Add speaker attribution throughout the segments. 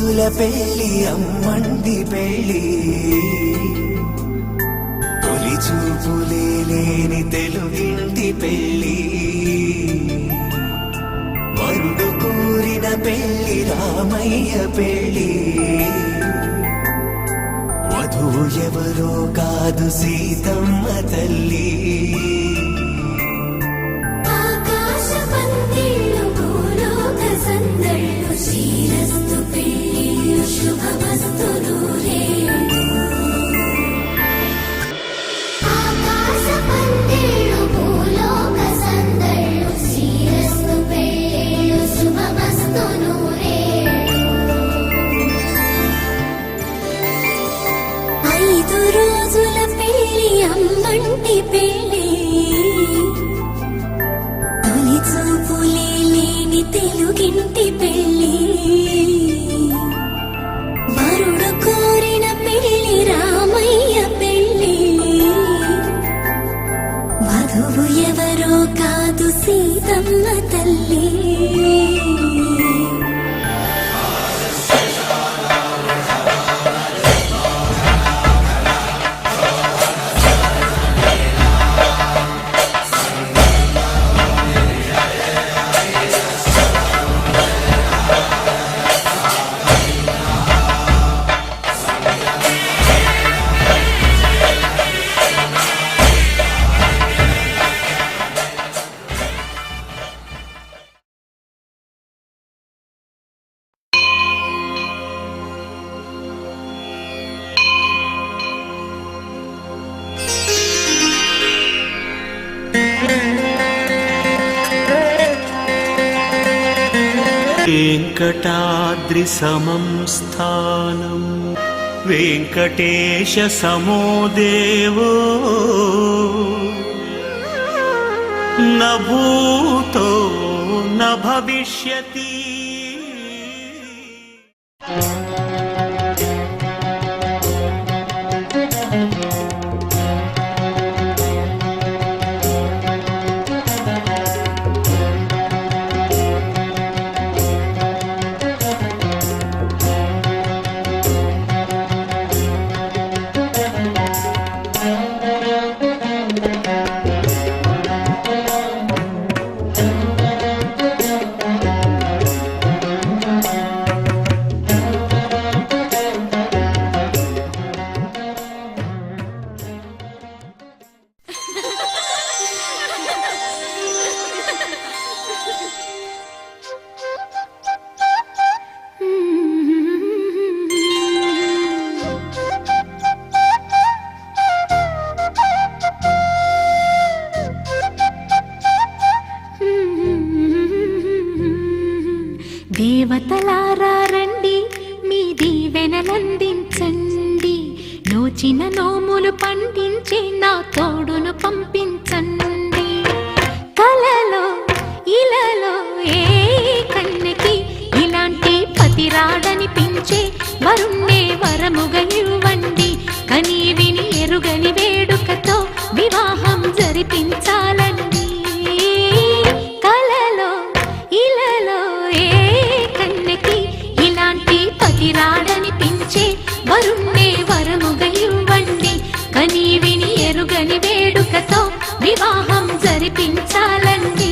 Speaker 1: రోజుల పెళ్లి అమ్మంది పెళ్లి తొలి చూపులే లేని తెలుగింటి పెళ్లి వరుడు కోరిన పెళ్లి రామయ్య పెళ్లి వధువు ఎవరో కాదు సీతమ్మ తల్లి
Speaker 2: అమ్మంటి పెళ్లి తొలి చూపులే లేని తెలుగింటి పెళ్లి వరుడు కోరిన పెళ్లి రామయ్య పెళ్లి వధువు ఎవరో కాదు సీతమ్మ తల్లి
Speaker 3: వెంకటాద్రి సమం స్థానం వెంకటేశ సమో దేవో న భూతో న భవిష్యతి
Speaker 2: దేవతలారా రండి మీ దీవెనలందించండి నోచిన నోములు పండించే నా తోడును పంపించండి కలలో ఇలలో ఏ కన్నెకి ఇలాంటి పతిరాడనిపించే వరుణ్ణే వరముగా ఇవ్వండి కని విని ఎరుగని వేడుకతో వివాహం జరిపించాలండి కలలో ఇలలో పతిరాడనిపించే వరుణ్ణే వరముగా ఇవ్వండి కని విని ఎరుగని వేడుకతో వివాహం జరిపించాలండి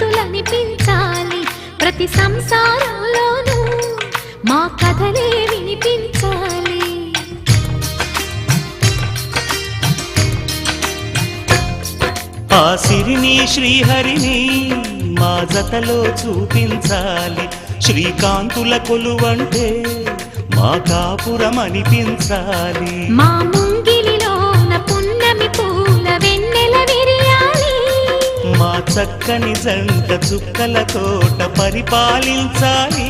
Speaker 2: దంపతులనిపించాలి ప్రతి సంసారంలోనూ మా కథలే వినిపించాలి
Speaker 3: ఆ సిరిని శ్రీహరిని మా జతలో చూపించాలి. శ్రీకాంతుల కొలువంటే మా కాపురం అనిపించాలి.
Speaker 2: మా ముంగిలిలోన పున్నమి పూల వెన్నెల విరియాలి.
Speaker 3: మా చక్కని జంట చుక్కల తోట పరిపాలించాలి.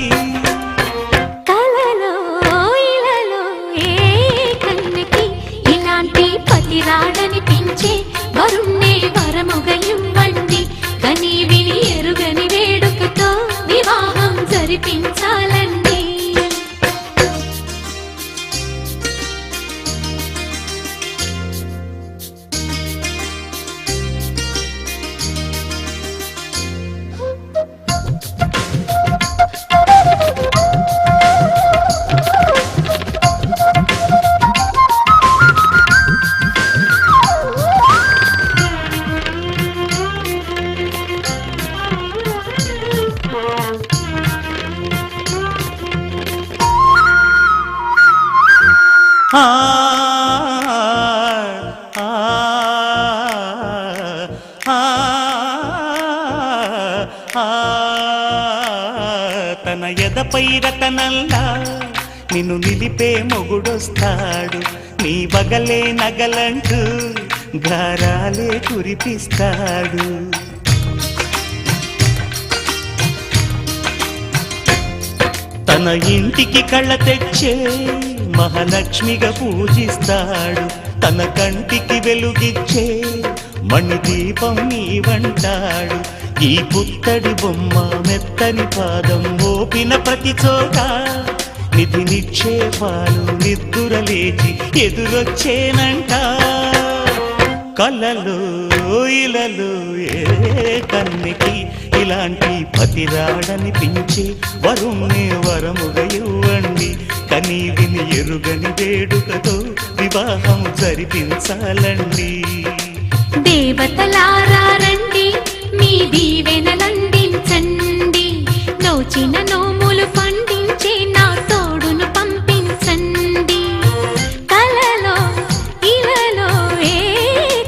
Speaker 2: కలలో ఇలలో ఏ కన్నకి ఇలాంటి పతి రాడనిపించే వరుణ్ణే వరముగా ఇవ్వండి. కని విని ఎరుగని వేడుకతో వివాహం జరిపించాలండి.
Speaker 3: ఆ ఆ ఆ తన ఎదపై రతనల్లా నిన్ను నిలిపే మొగుడొస్తాడు. నీ బగలే నగలంటూ గారాలే కురిపిస్తాడు. తన ఇంటికి కళ్ళ తెచ్చే మహాలక్ష్మిగా పూజిస్తాడు. తన కంటికి వెలుగిచ్చే మణిదీపం నీవంటాడు. ఈ పుత్తడి బొమ్మ మెత్తని పాదం మోపిన ప్రతి చోట నిధి నిక్షేపాలు నిద్దురలేచి ఎదురొచ్చేనంట. కలలో ఇలలో ఏ కన్నికి ఇలాంటి పతి రాడనిపించి వరుణ్ణి వరముగా ఇవ్వండి. కని విని ఎరుగని వేడుకతో వివాహం జరిపించాలండి.
Speaker 2: దేవతలారా రండి, మీ దీవెనలందించండి. నోచిన నోములు పండించే నా తోడును పంపించండి. కలలో ఇలలో ఏ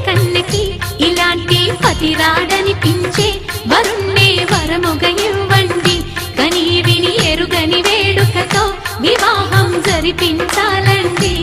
Speaker 2: కన్నకి ఇలాంటి పతి రాడనిపించే వరుణ్ణే వరముగా ఇవ్వండి. కని విని ఎరుగని వేడుకతో వివాహం జరిపించాలండి.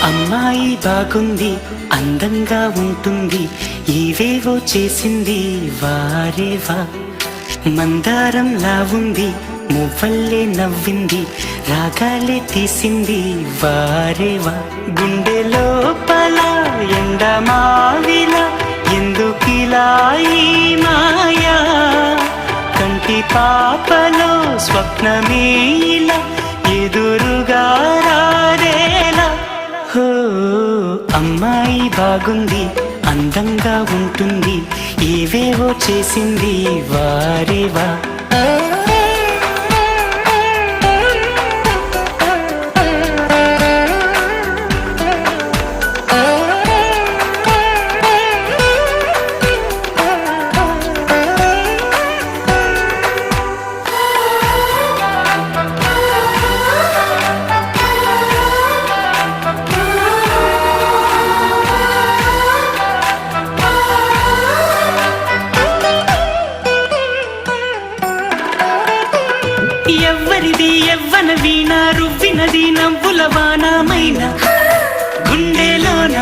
Speaker 4: అమ్మాయి బాగుంది, అందంగా ఉంటుంది, ఏవేవో చేసింది వారేవా. మందారంలా ఉంది, మువ్వల్లే నవ్వింది, రాగాలే తీసింది వారేవా. గుండె లోపల ఎండమావిలా ఎందుకిలా ఈ మాయా. కంటి పాపలో స్వప్నమే ఇలా ఎదురుగా రారేలా. హో అమ్మాయి బాగుంది, అందంగా ఉంటుంది, ఏవేవో చేసింది వారేవా. ఎవ్వరిది ఎవ్వన వీణ రువ్వినది నవ్వుల వానమైన గుండెలోన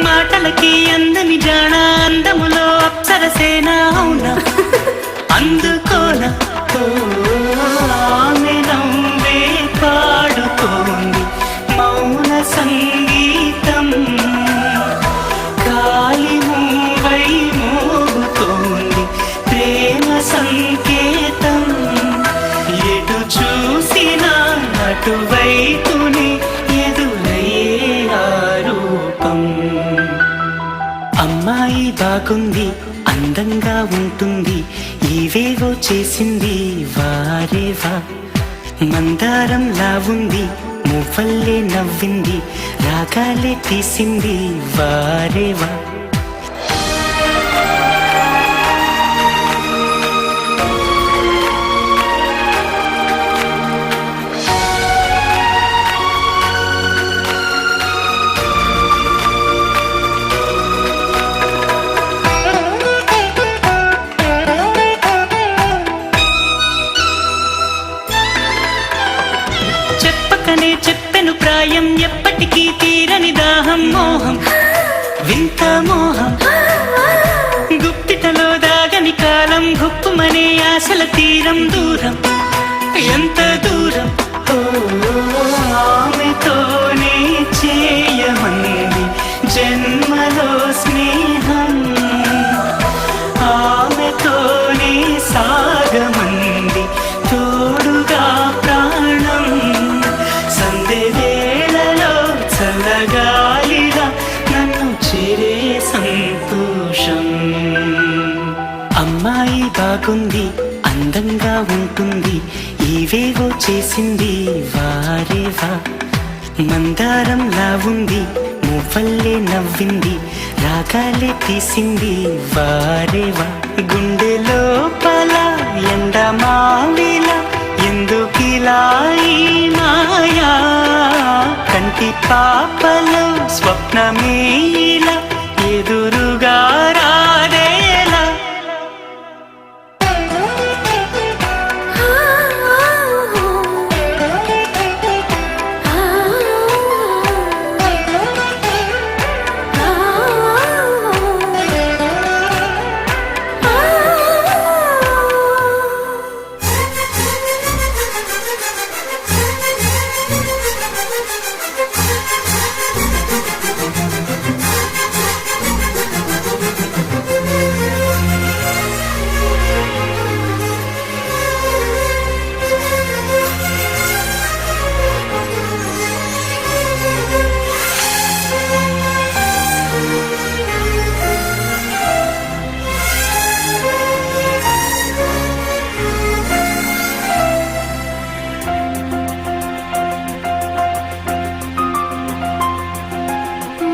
Speaker 4: మాటలకి అందని జాణ అందములో అప్సరసేన అవునా అందుకోన. ఆమె నవ్వే పాడుతోంది మౌన సంగీతం, కాలి మూవై మోగుతోంది ప్రేమ సంకేతం. అటువైపునే ఎదురయ్యే ఆ రూపం. అమ్మాయి బాగుంది, అందంగా ఉంటుంది, ఇవేవో చేసింది వారేవా. మందారంలా ఉంది, మువ్వల్లే నవ్వింది, రాగాలే తీసింది వారేవా. చెప్పకనే చెప్పెను ప్రాయం, ఎప్పటికీ తీరని దాహం, మోహం వింత మోహం. గుప్పిటలో దాగని కాలం, గుప్పుమనే ఆశల తీరం, దూరం ఎంత దూరం. ఓ ఆమెతోనే చేయమంది జన్మలో స్నేహం, ఆమెతోనే సాగమంది తోడుగా ప్రాణం. సందె వేళలో చల్లగాలిలా నన్ను చేరే సంతోషం. అమ్మాయి బాగుంది, అందంగా ఉంటుంది, ఇవేవో చేసింది వారేవా. మందారంలా ఉంది, మువ్వల్లే నవ్వింది, రాగాలే తీసింది వారేవా. గుండె లోపల ఎండమావిలా ఎందుకిలా ఈ మాయా, కంటి పాపలో స్వప్నమే ఇలా ఎదురుగా రాదేలా.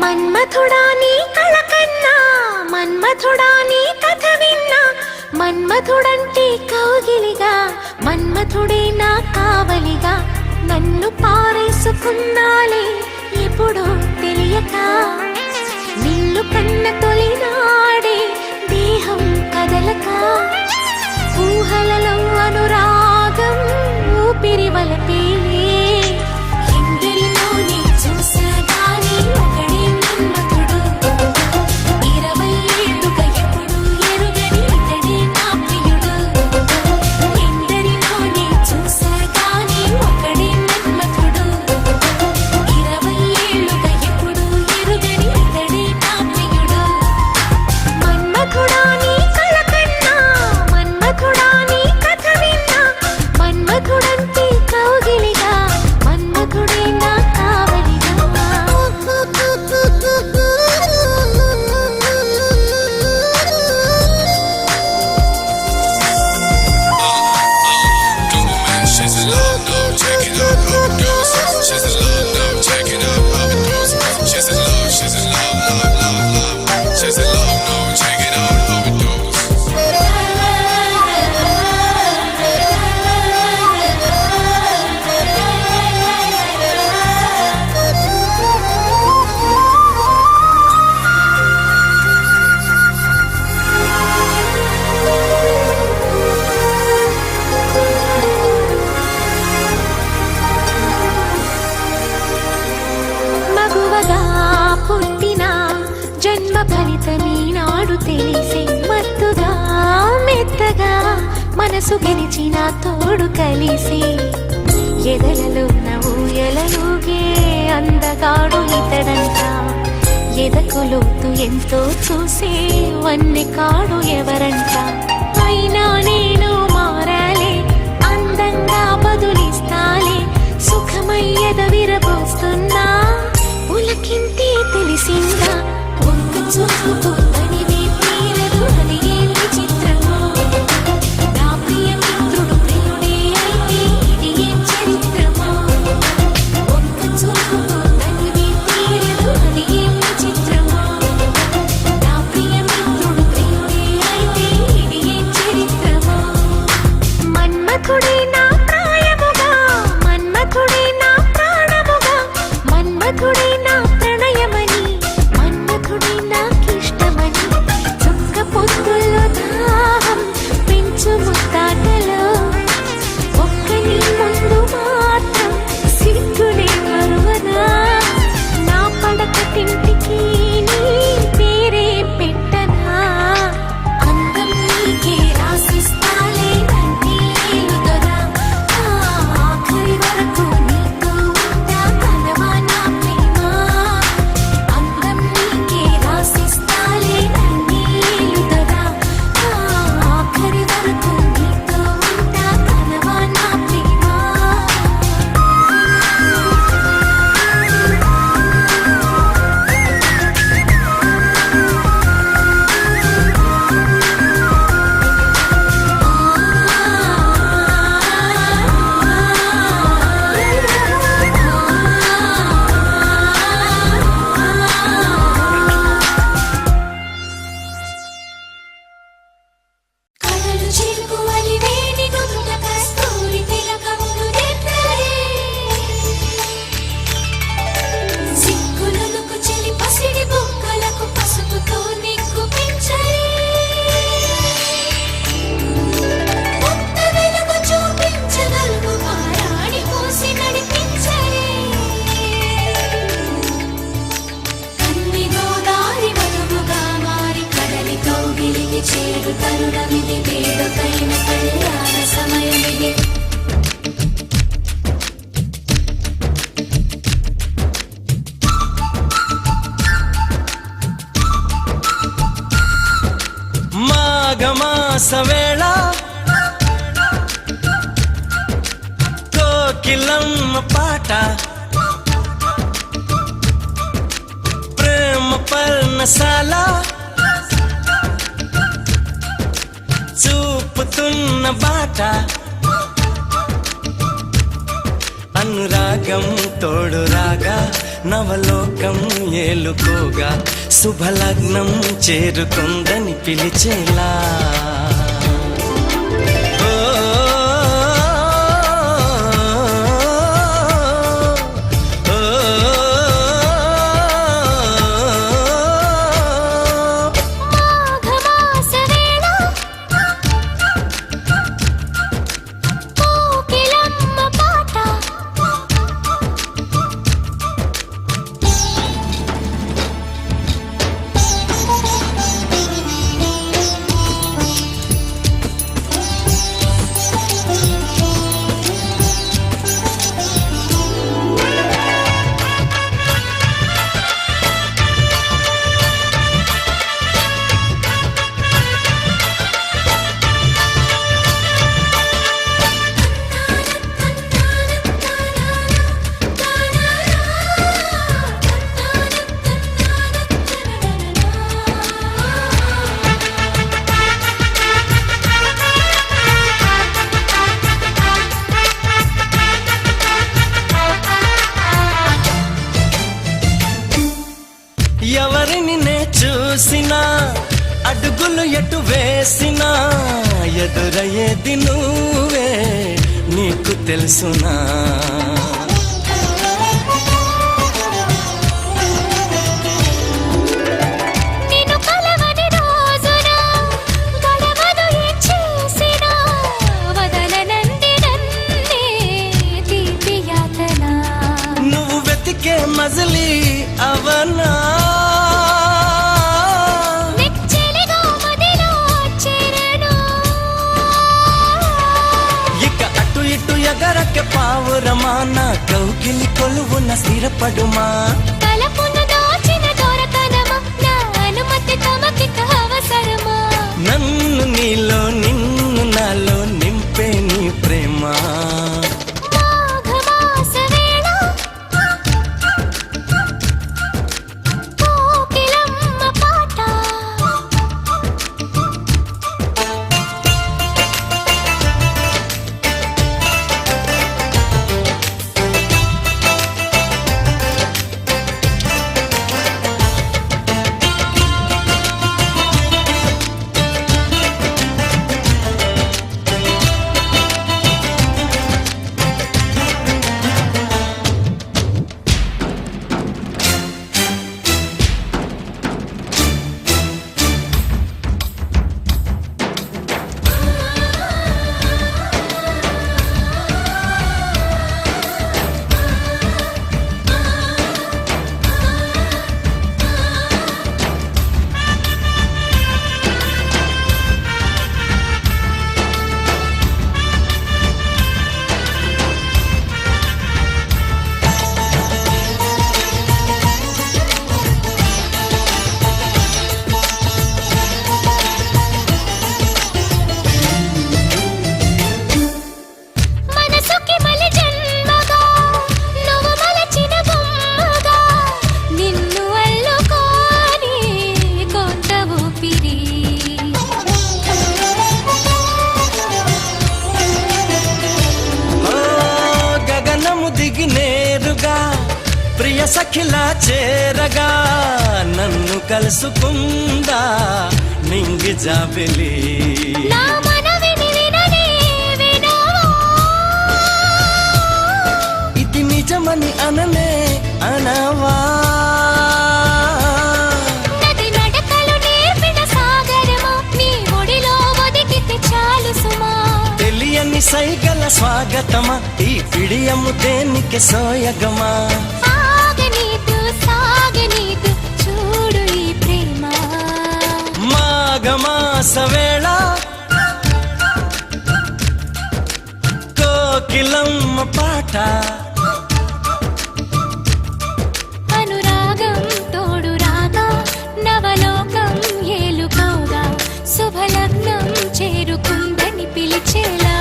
Speaker 2: మన్మథుడా నీ కళ కన్నా, మన్మథుడా నీ కథ విన్నా, మన్మథుడంటే కౌగిలిగా, మన్మథుడే నా కావలిగా. నన్ను పారేసుకున్నాలే ఎప్పుడో తెలియక, నిన్ను కన్న తొలినాడే దేహం కదలక. ఊహలలో అనురాగం ఊపిరి వలపేలే, ఎందరిలోనే చూసాగాని ఒకడే మన్మథుడు. 20 ఏళ్ళుగా ఎప్పుడు ఎరుగని ఇతడే నా ప్రియుడు. ఎందరిలోనే చూసాగాని ఒకడే మన్మథుడు. 20 ఏళ్ళుగా ఎప్పుడు ఎరుగని ఇతడే నా ప్రియుడు. మన్మథుడా నీ కళ కన్నా, మన్మథుడా నీ కథ విన్నా, మన్మథుడంటే కౌగిలిగా, మన్మథుడే నా కావలిగా.
Speaker 5: She's in love, no, check it out, overdose. She's in love, no, check it out, overdose. She's in love, love, love, love. She's in love, no, check it out, overdose.
Speaker 2: మగువగా పుట్టిన జన్మ ఫలితమీ నాడు తెలిసే, మత్తుగా మెత్తగా మనసు గెలిచిన తోడు కలిసి, ఎదలలో ఊయలలుగే అందగాడు ఇతడంట. ఎదకు లోతు ఎంతో చూసే వన్నె కాడు ఎవరంట. అయినా నేను మారాలే, అందంగా బదులిస్తాలే, సుఖం చూపుకు తనివి తీరదు అది ఏం విచిత్రమో నా ప్రియ మిత్రుడు ప్రియుడే అయితే ఇది ఏం చరిత్రమో ఒక్క చూపుకు తనివి తీరదు అది ఏం విచిత్రమో నా ప్రియ మిత్రుడు ప్రియుడే అయితే ఇది ఏం చరిత్రమో మన్మథుడే నా ప్రాయముగా మన్మథుడే నా ప్రాణముగా మన్మథుడే నా ప్రణయమని మన్మథుడే నాకిష్టమని చుక్క పొద్దుల్లో దాహం పెంచు ముత్తాటలో ఒక్క నీ ముందు మాత్రం సిగ్గునే మరువనా నా పడక తింటికి నీ పేరే పెట్టనా అందం నీకే రాసిస్తాలే నంటి ఏలుదొరా ఆఖరి వరకు నీతో ఉంటా కలవా నా ప్రేమ అందం నీకే రాసిస్తాలే నంటి ఏలుదొరా ఆఖరి వరకు నీతో ఉంటా కలవా నా ప్రేమ కలలు చిరుకు అలివేని నుదుట కస్తూరి తిలకమును దిద్దరే సిగ్గులకు చెలి పసిడి బొక్కలకు పసుపుతో నిగ్గు పెంచరే కొత్త వెలుగు చూపించగలుగు పారాడి పోసి నడిపించరే కన్ని గోదారి మధువుగా మారి కడలి కౌగిలికి చేరు తరుణమిది వేడుకైన కళ్యాణ సమయమిది
Speaker 6: మాఘమాస వేళ కోకిలమ్మ పాట ప్రేమ పర్ణశాల చూపుతున్న బాట అనురాగం తోడు రాగా నవలోకం ఏలుకోగా శుభలగ్నం చేరుకుందని పిలిచేలా ఓ, ఓ,
Speaker 2: మాఘమాస వేళ కోకిలమ్మ పాట
Speaker 6: ఎవరిని నే చూసినా అడుగులు ఎటు వేసినా ఎదురయ్యేది నువ్వే నీకు తెలుసునా
Speaker 2: నిన్ను కలవని రోజున గడవదు ఏం చేసినా వదలనంది నన్నే తీపి యాతన
Speaker 6: నువ్వు వెతికే మజిలీ అవనా
Speaker 2: నెచ్చెలిగా మదిలో చేరను
Speaker 6: ఇక అటు ఇటు ఎగరకే పావురమా నా కౌగిలి కొలువున స్థిరపడుమా
Speaker 2: తలపున దాచిన దొరకనమా నా అనుమతి తమకిక అవసరమా
Speaker 6: నన్ను నీలో నిన్ను నాలో నింపే నీ ప్రేమ
Speaker 2: మాఘమాస వేళ కోకిలమ్మ పాట
Speaker 6: ఇంటికి నేరుగా ప్రియ సఖిలా చేరగా నన్ను కలుసుకుందా నింగి జాబిలి
Speaker 2: నా మనవిని విననే వినవా
Speaker 6: ఇది నిజమని అననే అనవా
Speaker 2: నది నడకలు నేర్పిన సాగరమా నీ ఒడిలో ఒదిగితే చాలు సుమా
Speaker 6: తెలియని సైగల స్వాగతమా ఈ పిడియము దేనికి సోయగమా
Speaker 2: సాగనీదు సాగనీదు చూడు ఈ ప్రేమ
Speaker 6: మాఘమాస వేళ కోకిలమ్మ పాట
Speaker 2: అనురాగం తోడు రాగా నవలోకం ఏలుకోగా శుభలగ్నం చేరుకుందని పిలిచేలా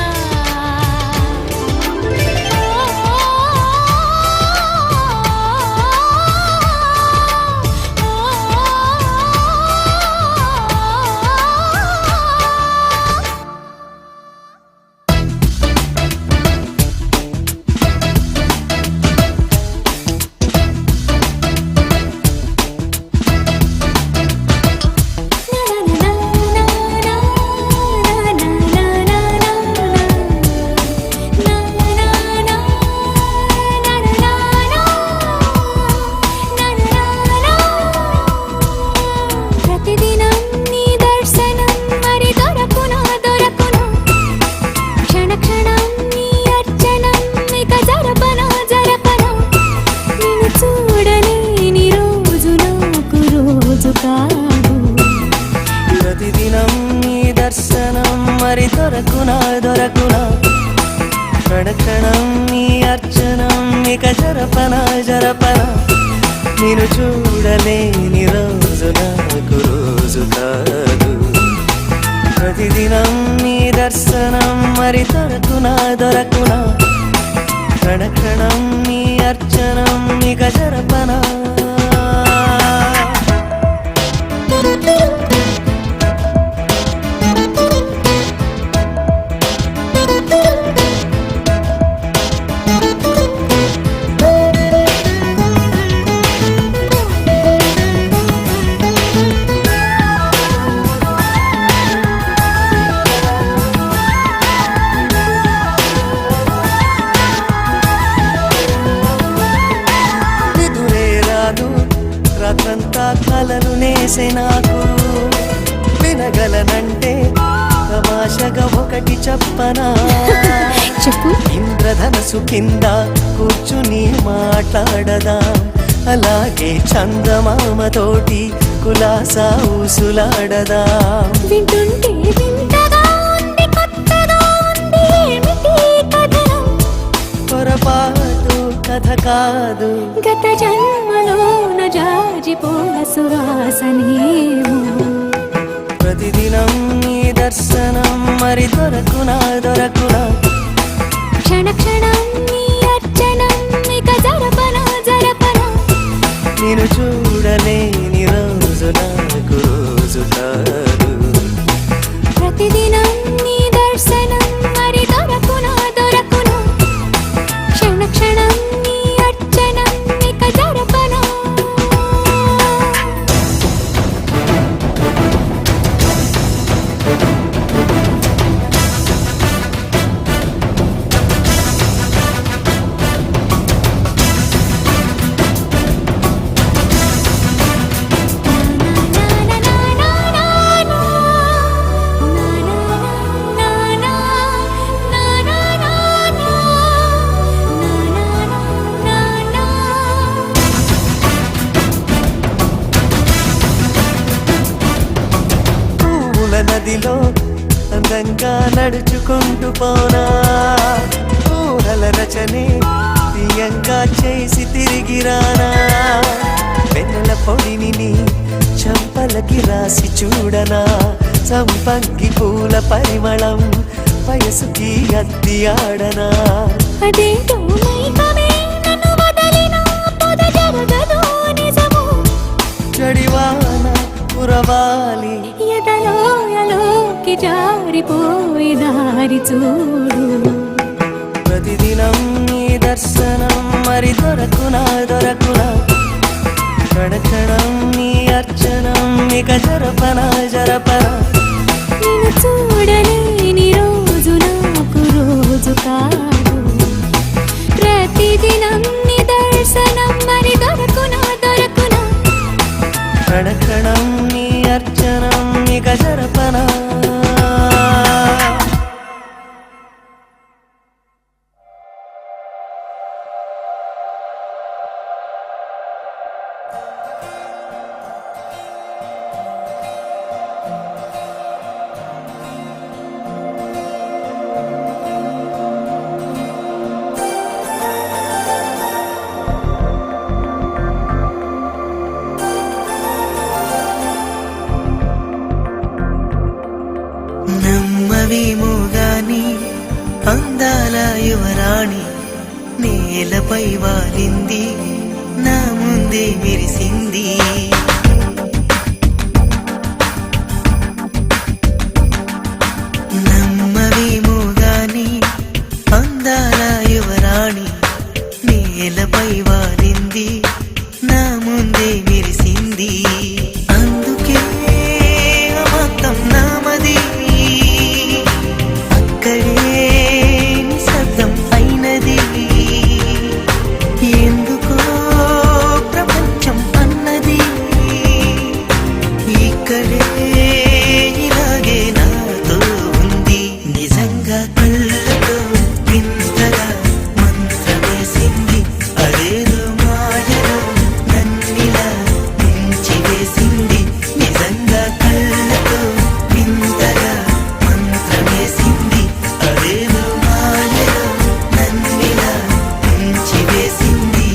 Speaker 2: ప్రతిదినం నీ దర్శనం మరి దొరకునా దొరకునా క్షణ క్షణం నీ అర్చనం ఇక జరపనా జరపనా నిన్ను చూడలేని రోజు నాకు రోజు కాదు
Speaker 6: ప్రతిదినం నీ దర్శనం మరి దొరకునా దొరకునా క్షణక్షణం నీ అర్చనం ఇక జరపనా జరపనా నేను చూడలేని రోజు నాకు రోజు కాదు ప్రతిదినం నీ దర్శనం మరి దొరకునా దొరకునా క్షణక్షణం నీ అర్చనం ఇక జరపనా నిదురే రాదు రాత్రంతా కలలు నేసే నాకు వినగలనంటే తమాషగా ఒకటి చెప్పనా
Speaker 2: చెప్పు
Speaker 6: ఇంద్రధనసు కింద కూర్చుని మాట్లాడదా అలాగే చందమామతోటి కులాసా ఊసులాడదా
Speaker 2: వింటుంటే వింతగా ఉంది కొత్తగా ఉంది ఏమిటి కథనం
Speaker 6: పొరపాటు కథ కాదు
Speaker 2: గత జన్మలోన జాజిపోల సువాసనేమో
Speaker 6: ప్రతిదినం నీ దర్శనం మరి దొరకునా దొరకునా
Speaker 2: క్షణ క్షణం నీ అర్చనం ఇక జరపనా జరపనా
Speaker 6: నేను చూడలేని రోజు నాకు రోజు కాదు
Speaker 2: ప్రతిదినం నీ దర్శనం మరి దొరకునా దొరకునా క్షణ క్షణం నీ అర్చనం ఇక జరపనా
Speaker 6: పూల నదిలో అందంగా నడుచుకుంటూ పోనా ఊహల రచనే తీయంగా చేసి తిరిగి రానా వెన్నెల పొడిని నీ చంపలకి రాసి చూడనా సంపంగి పూల పరిమళం వయసుకి అద్ది ఆడనా
Speaker 2: అదేంటో మైకమే నన్ను వదలిన పొద జరగదు నిజము
Speaker 6: చడివాన కురవాలి
Speaker 2: ఎదలోయలోకి జారిపోయి దారి చూడు
Speaker 6: ప్రతిదినం నీ దర్శనం మరి దొరకునా దొరకునా క్షణక్షణం నీ అర్చనం ఇక జరపనా జరపనా
Speaker 2: నిన్ను చూడలేని రోజు నాకు రోజు కాదు ప్రతిదినం నీ దర్శనం మరి దొరకునా దొరకునా
Speaker 6: క్షణక్షణం నీ అర్చనం ఇక జరపనా నమ్మవేమో గాని అందాల యువరాణి నేలపై వాలింది నా ముందే మెరిసింది నమ్మవేమో గాని అందాల యువరాణి నేలపై వాలింది నా ముందే మెరిసింది అందుకే మొత్తం నామది అక్కడే నిశ్శబ్దం అయినది ఎందుకో ప్రపంచం అన్నది ఇక్కడే ఇలాగే నాతో ఉంది నిజంగా కళ్ళతో వింతగా మంత్రమేసింది అదేదో మాయలో నన్నిలా ముంచివేసింది నిజంగా కళ్ళతో వింతగా మంత్రమేసింది అదేదో మాయలో నన్నిలా ముంచివేసింది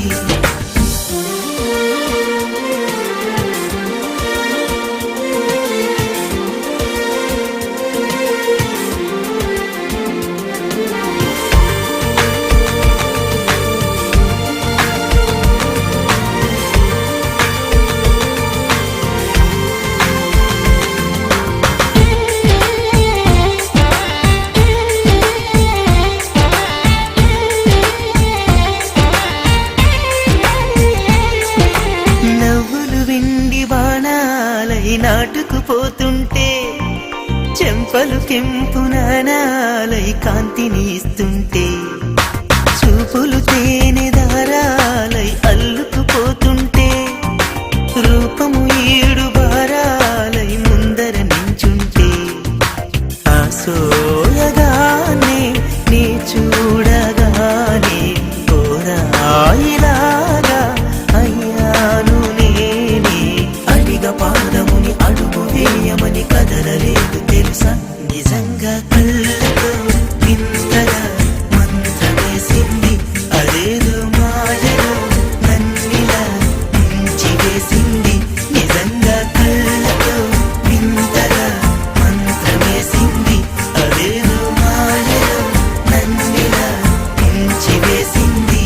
Speaker 6: నవ్వులు వెండి బాణాలై నాటుకుపోతుంటే చెంపలు కెంపు నాణాలై కాంతిని ఇస్తుంటే చూపులు తేనె దారాలై అల్లుకుపోతుంటే రూపము ఏడు బారాలై ముందర నించుంటే ఆసోయగానే నీ చూడగానే కోరాయిలాగా అయ్యాను నేనే అడిగ పాదముని అడుగు వేయమని కదలలేదు తెలుసా నిజంగా కళ్ళతో వింతగా మంత్రమేసింది అదేదో మాయలో నన్నిలా ముంచివేసింది నిజంగా కళ్ళతో వింతగా మంత్రమేసింది అదేదో మాయలో నన్నిలా ముంచివేసింది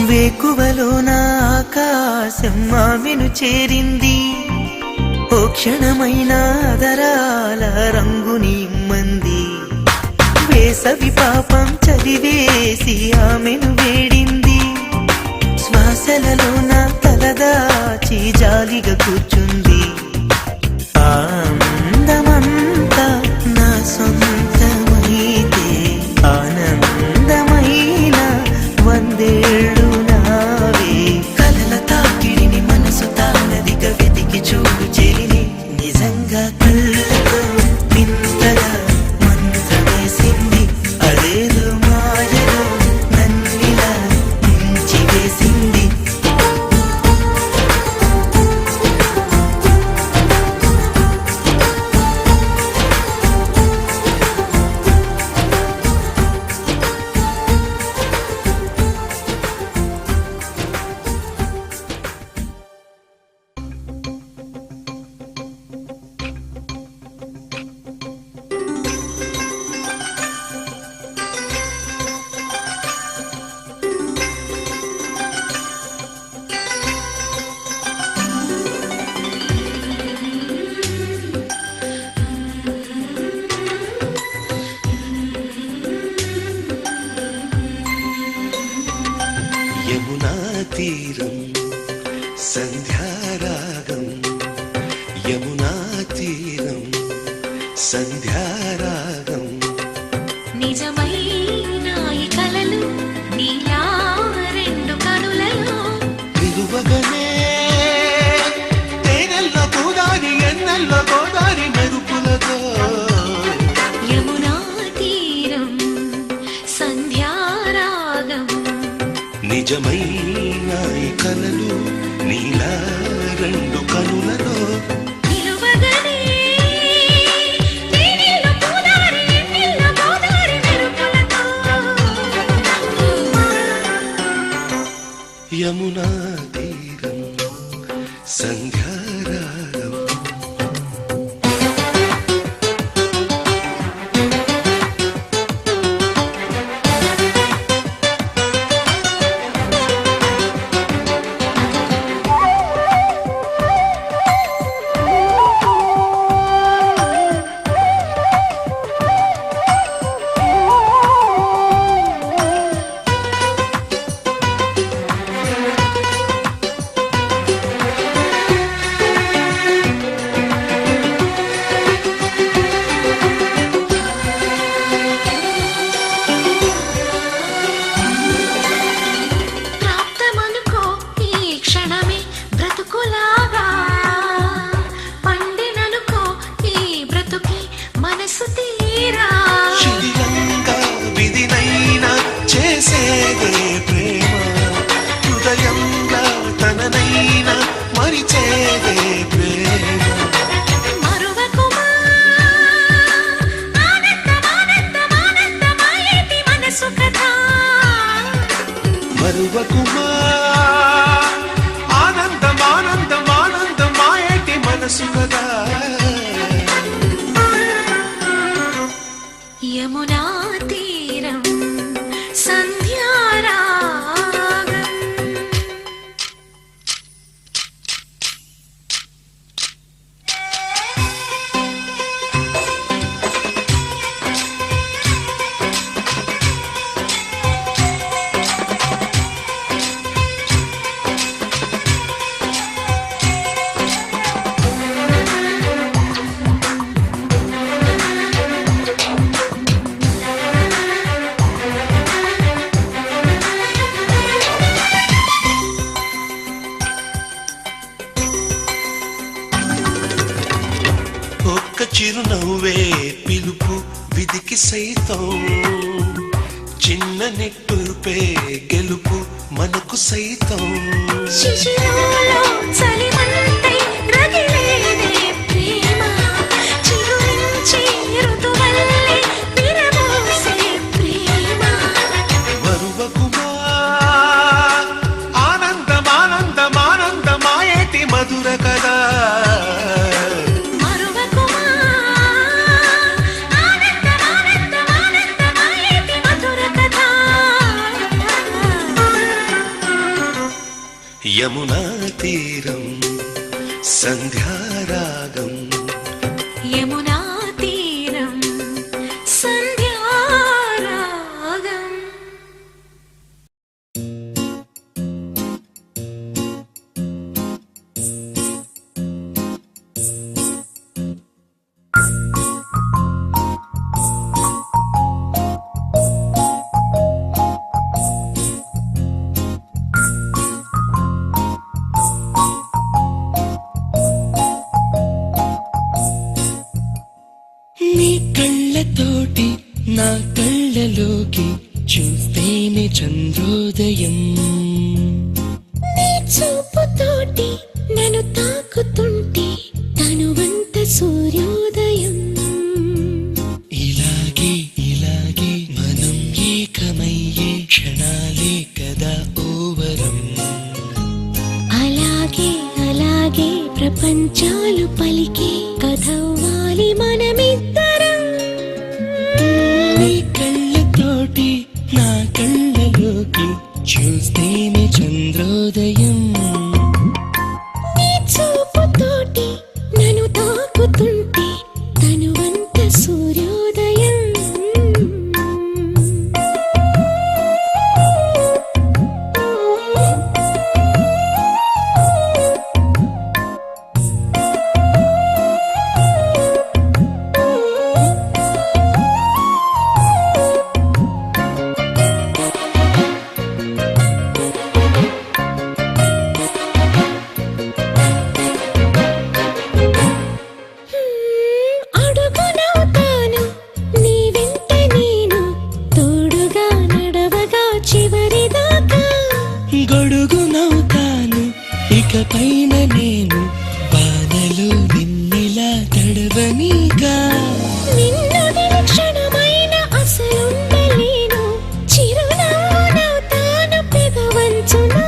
Speaker 6: వేకువలో నా ఆకాశం ఆమెను చేరింది ఓ క్షణమైన ఆదరాల రంగుని ఇమ్మంది వేసవి పాపం చలివేసి ఆమెను వేడింది శ్వాసలలో నా తలదాచి జాలిగా కూర్చుంది ఆనందమంతా నా సొంతమైతే ఆనందమైన వందేళ్ళు నావే కలల తాకిడిని మనసు తానదిగా వెతికి చూడు చెలిని నిజంగా కళ్ళతో వింతగా మంత్రమేసింది అదేదో మాయలో నన్నిలా ముంచివేసింది
Speaker 1: యమునా తీరం సంధ్యారాగం
Speaker 2: నిజమైన ఈ కలలు నీలా రెండు కనులలో
Speaker 1: నిలువగనే తేనెల్లో గోదారి ఎన్నెల్లో గోదారి మెరుపులతో
Speaker 2: యమునా తీరం సంధ్యారాగం
Speaker 1: నిజమైన ఈ కలలు నీలా రెండు కనులలో
Speaker 2: నిలువగనే తేనెల్లో గోదారి ఎన్నెల్లో గోదారి మెరుపులతో
Speaker 1: యమునా తీరం సంధ్యారాగం
Speaker 2: ప్రాప్తమనుకో ఈ క్షణమే బ్రతుకులాగా పండిననుకో ఈ బ్రతుకి మనసు తీరా
Speaker 1: శిథిలంగా విధినైనా చేసేదే ప్రేమ హృదయంగా తననైనా మరిచేదే ప్రేమ
Speaker 2: మరువకుమా ఆనందమానందమానందమాయేటి మనసు కథ
Speaker 1: మరువకుమా ఆనందమానందమానందమాయేటి మనసు కదా
Speaker 2: యమునా తీరం సంధ్యారాగం
Speaker 1: ఒక్క చిరునవ్వే పిలుపు విధికి సైతం చిన్న నిట్టూర్పే గెలుపు మనకు సైతం
Speaker 2: శిశిరంలో చలిమంటై రగిలేదే ప్రేమ చిగురించి ఋతువల్లే విరబోసే ప్రేమ
Speaker 1: మరువకుమా ఆనందమానందమానందమాయేటి మధుర కదా
Speaker 2: మరువకుమా ఆనందమానందమానందమాయేటి మధుర కథ
Speaker 1: యమునా తీరం సంధ్యారాగం
Speaker 2: యమునా తీరం సంధ్యారాగం
Speaker 6: నీ కళ్ళతోటి నా కళ్ళలోకి చూస్తేనే చంద్రోదయం
Speaker 2: నీ చూపుతోటి నన్ను తాకుతుంటే తనువంత సూర్యోదయం
Speaker 6: ఇలాగే ఇలాగే మనం ఏకమయ్యే క్షణాలే కదా ఓవరం
Speaker 2: అలాగే అలాగే ప్రపంచాలు పలికే కథవ్వాలి మనమిద్దరం
Speaker 6: నీ కళ్ళతోటి నా కళ్ళలోకి చూస్తేనే చంద్రోదయం
Speaker 2: నీ చూపుతోటి నన్ను తాకుతుంటే తనువంత సూర్యోదయం
Speaker 6: నీకా
Speaker 2: నిన్ను నిరీక్షణమైన అసలుండలేను చిరునవ్వునవుతాను పెదవంచునా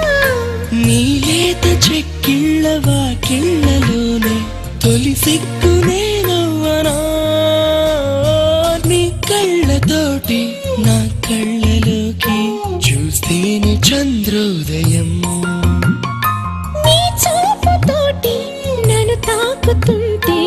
Speaker 6: నీ లేత చెక్కిళ్ళ వాకిళ్ళలోనే తొలి సిగ్గునే నవ్వనా నీ కళ్ళతోటి నా కళ్ళలోకి చూస్తేనే చంద్రోదయం
Speaker 2: నీ చూపుతోటి నన్ను తాకుతుంటే